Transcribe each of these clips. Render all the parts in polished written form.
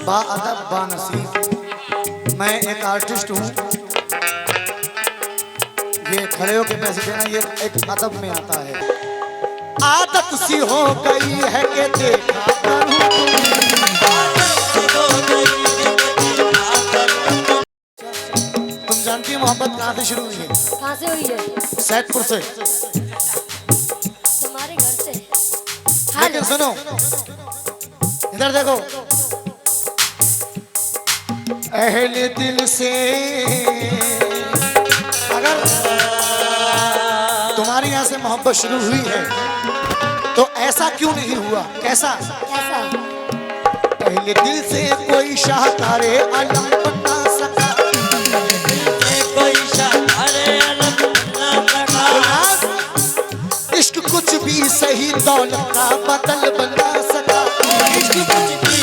बाअदब बानसीब। मैं एक आर्टिस्ट हूँ, ये खड़े होके पैसे देना ये एक अदब में आता है। आदत सी हो गई है कि देखा करूं तुम जानती हो मोहब्बत कहाँ से शुरू हुई है? कहाँ से हुई है? सैदपुर से। तुम्हारे घर से। लेकिन सुनो, इधर देखो, अहले दिल से अगर तुम्हारे यहाँ से मोहब्बत शुरू हुई है तो ऐसा क्यों नहीं हुआ? कैसा? कैसा? अहले दिल से कोई शाहकारे आलम बना सका, इश्क कुछ भी सही दौलत का बदल बना सका, इश्क कुछ भी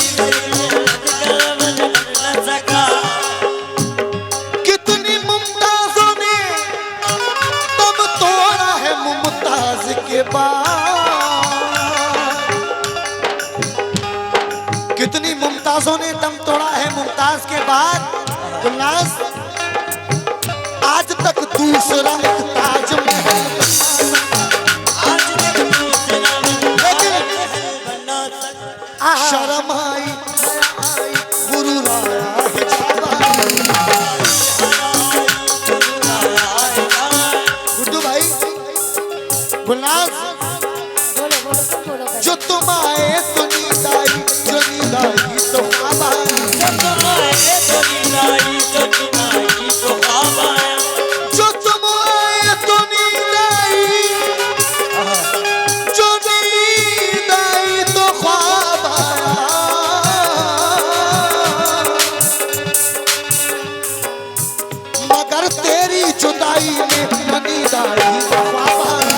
कितनी मुमताजों ने तुम तोड़ा है मुमताज के बाद, कितनी मुमताजों ने दम तोड़ा है मुमताज के बाद। गुलनाज़ आज तक दूसरा एक ताजमहल शर्म आई गुरूर आया गुड्डू भाई। गुलनाज़ बोलो बोलो तुम बोलो। जो तुम आए तो नींद आई, जो नींद आई तो ख्वाब आया, जो तुम आए तो नींद आई तो ख्वाब आया, जो तुम आए तो नींद आई, जो नींद आई तो ख्वाब आया, मगर तेरी जुदाई में नींद आई तो ख्वाब आया,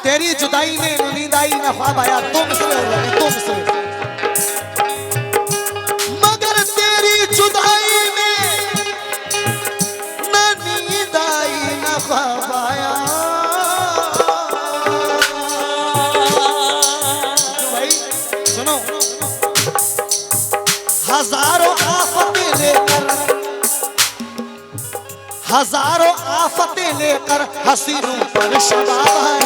तेरी जुदाई में नींद आई ना ख्वाब आया। तुमसे मगर तेरी जुदाई में ना नींद आई ना ख्वाब आया। तो भाई सुनो, हजारों आफतें लेकर, हजारों आफतें लेकर हसीनों पर शबाब है,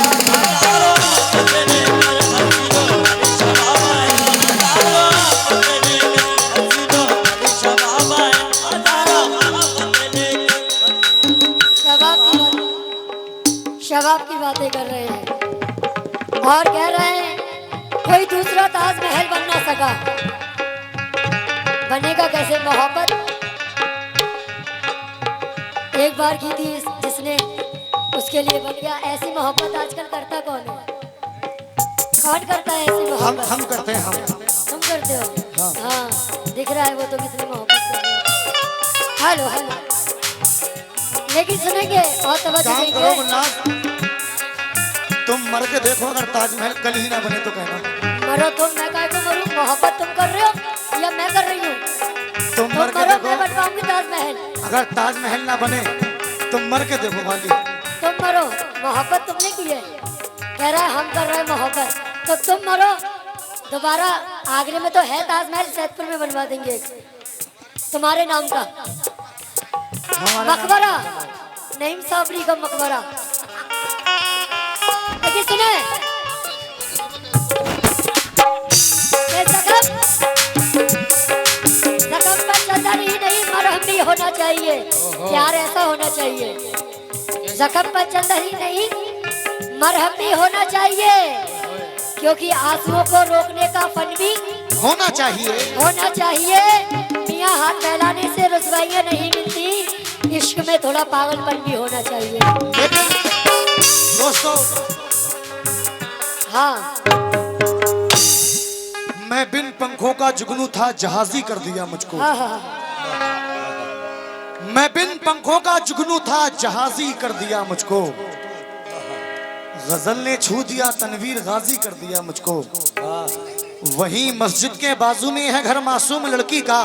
शबाब की बातें कर रहे हैं और कह रहे हैं कोई दूसरा ताजमहल बन ना सका। बनेगा कैसे? मोहब्बत एक बार की थी जिसने, उसके लिए बन गया। ऐसी मोहब्बत आजकल करता कौन है? कौन करता है ऐसी मोहब्बत? हम करते हैं। तुम करते हो? हाँ। हाँ, दिख रहा है वो तो कितनी मोहब्बत कर रहे हो। हेलो हेलो, लेकिन सुनेंगे और तवज्जो काम देंगे। करो गुलनाज़, तुम मर के देखो, अगर ताजमहल कल ही ना बने तो कहना। मरो तुम, मैं काहे को मरूं? मोहब्बत तुम कर रहे हो या मैं कर रही हूँ? तुम मर के मरो, देखो, मैं बनवाऊंगी ताजमहल। अगर ताजमहल ना बने तुम मर के देखो भाभी। तुम मरो, मोहब्बत तुमने की है। कह रहा है हम कर रहे हैं मोहब्बत, तो तुम मरो। दोबारा आगरे में तो है ताजमहल, सैदपुर में बनवा देंगे तुम्हारे नाम का मकबरा, नईम साबरी का मकबरा। लेकिन सुने, जख्म पर चंदन ही नहीं मरहम भी होना चाहिए। प्यार ऐसा होना चाहिए, जख्म पर चंदन ही नहीं मरहम भी होना चाहिए, क्योंकि आंसुओं को रोकने का फन भी होना चाहिए। होना चाहिए। मियाँ हाथ फैलाने से रुसवाइयाँ नहीं मिलती, इश्क में थोड़ा पागलपन भी होना चाहिए। लेकिन दोस्तों, हाँ, मैं बिन पंखों का जुगनू था, जहाजी कर दिया मुझको। हाँ, हाँ, मैं बिन पंखों का जुगनू था, जहाजी कर दिया मुझको। गजल ने छू दिया, तनवीर गाजी कर दिया मुझको। वहीं मस्जिद के बाजू में है घर मासूम लड़की का,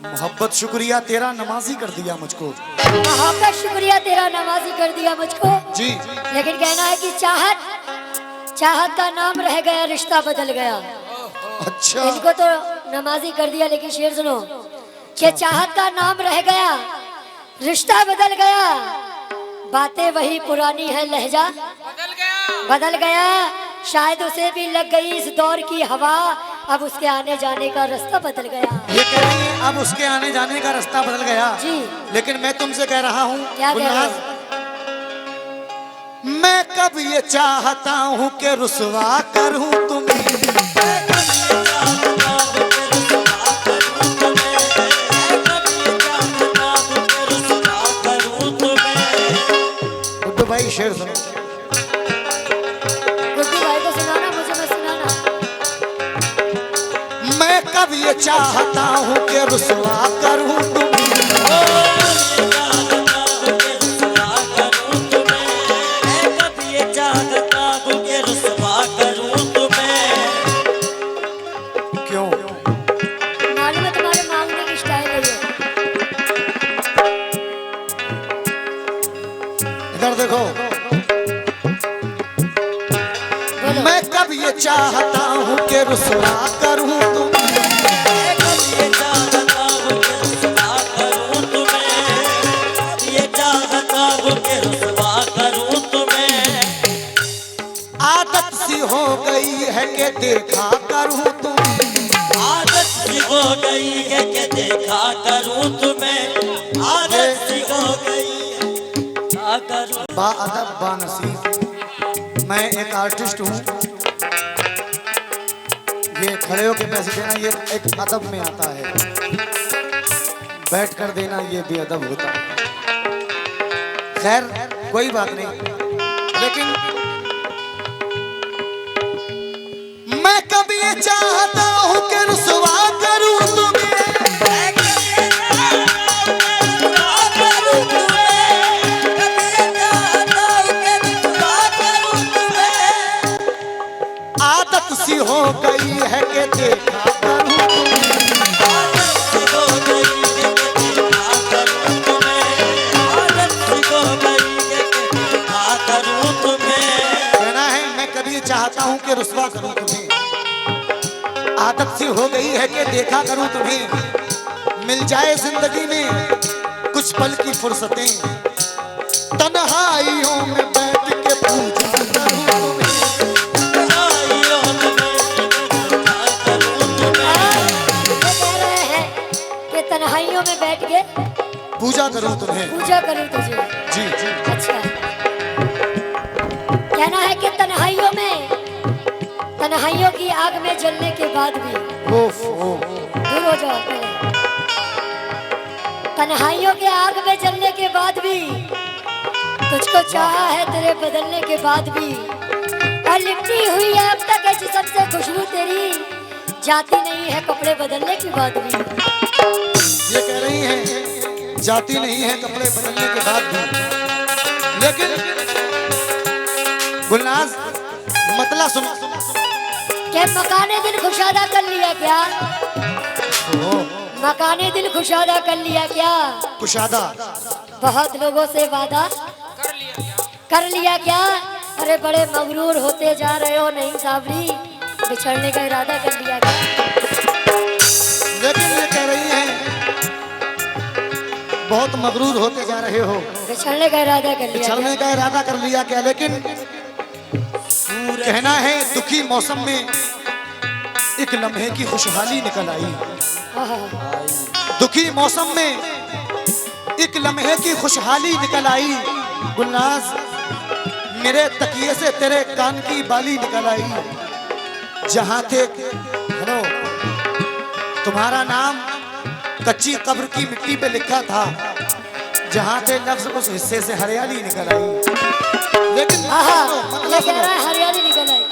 मोहब्बत शुक्रिया तेरा नमाजी कर दिया मुझको। मोहब्बत शुक्रिया तेरा नमाजी कर दिया मुझको जी। लेकिन कहना है कि चाहत चाहत का नाम रह गया, रिश्ता बदल गया। अच्छा। इनको तो नमाजी कर दिया, लेकिन शेर सुनो कि चाहत का नाम रह गया, रिश्ता बदल गया, बातें वही पुरानी है, लहजा बदल गया। शायद उसे भी लग गई इस दौर की हवा, अब उसके आने जाने का रास्ता बदल गया। ये कह रही है अब उसके आने जाने का रास्ता बदल गया जी। लेकिन मैं तुमसे कह रहा हूँ क्या कह रहे मैं कब ये चाहता हूँ कि रुसवा करूँ तुम्हें। गुड्डू भाई शेर सुनो। गुड्डू भाई को सुनाना, मुझे मत सुनाना। मैं कब ये चाहता हूँ कि रुसवा करूँ तुम्हें। क्यों? मालूम है तुम्हारे मांगने की स्टाइल है ये। इधर देखो। बोलो। मैं कब ये चाहता हूँ कि रुसवा करूँ तुम्हें। आदत सी हो गई है कि देखा करूँ तुम्हें। आदत सी हो गई है कि देखा करूं तुम्हें। आदत सी हो गई है क्या करूं। बाअदब बानसीब मैं एक आर्टिस्ट हूँ। ये खड़े होके पैसे देना ये एक अदब में आता है, बैठ कर देना ये बेअदब होता है। खैर कोई बात नहीं, लेकिन मैं कभी ये चाहता हूँ कि रुसवा करूँ तुम्हें। आदत सी हो गई है कि देखा करूँ तुम्हें। कहना है मैं कभी चाहता हूँ कि रुसवा करूँ तुम्हें। आदत सी हो गई है कि देखा करूँ तुम्हें। मिल जाए जिंदगी में कुछ पल की फुर्सतें, तन्हाइयों में बैठ के पूजा करूँ तुम्हें। वो कह रहे हैं कि तन्हाइयों में बैठ के पूजा करूँ तुम्हें। पूजा करूं तुझे। जी जी। अच्छा, कहना है कि तन्हाइयों की आग में जलने के बाद भी दूर हो जाओ पहले। तन्हाइयों के आग में जलने के बाद भी तुझको चाहा है, तेरे बदलने के बाद भी, और लिपटी हुई है अब तक ऐसी सबसे खुशबू तेरी, जाती नहीं है कपड़े बदलने के बाद भी। ये कह रही हैं जाती नहीं है कपड़े बदलने के बाद भी, लेकिन गुलनाज मतला सुनो। क्या मकाने दिल खुशादा कर लिया क्या? मकाने दिल खुशादा कर लिया क्या? कुशादा बहुत लोगों से वादा कर लिया क्या? अरे बड़े मगरूर होते जा रहे हो, नहीं साबरी बिछड़ने का इरादा कर लिया क्या? लेकिन ये कह रही हैं बहुत मगरूर होते जा रहे हो, बिछड़ने का इरादा कर लिया बिछड़ने का इरादा कर लिया क्या? लेकिन कहना है दुखी मौसम में एक लम्हे की खुशहाली निकल आई। क्या? दुखी मौसम में एक लम्हे की खुशहाली निकल आई। गुलनाज मेरे तकिए से तेरे कान की बाली निकल आई। जहां थे हेलो तुम्हारा नाम कच्ची कब्र की मिट्टी पे लिखा था, जहां थे लफ्ज उस हिस्से से हरियाली निकल आई। लेकिन ये कह रहा है हरियाली निकल आई।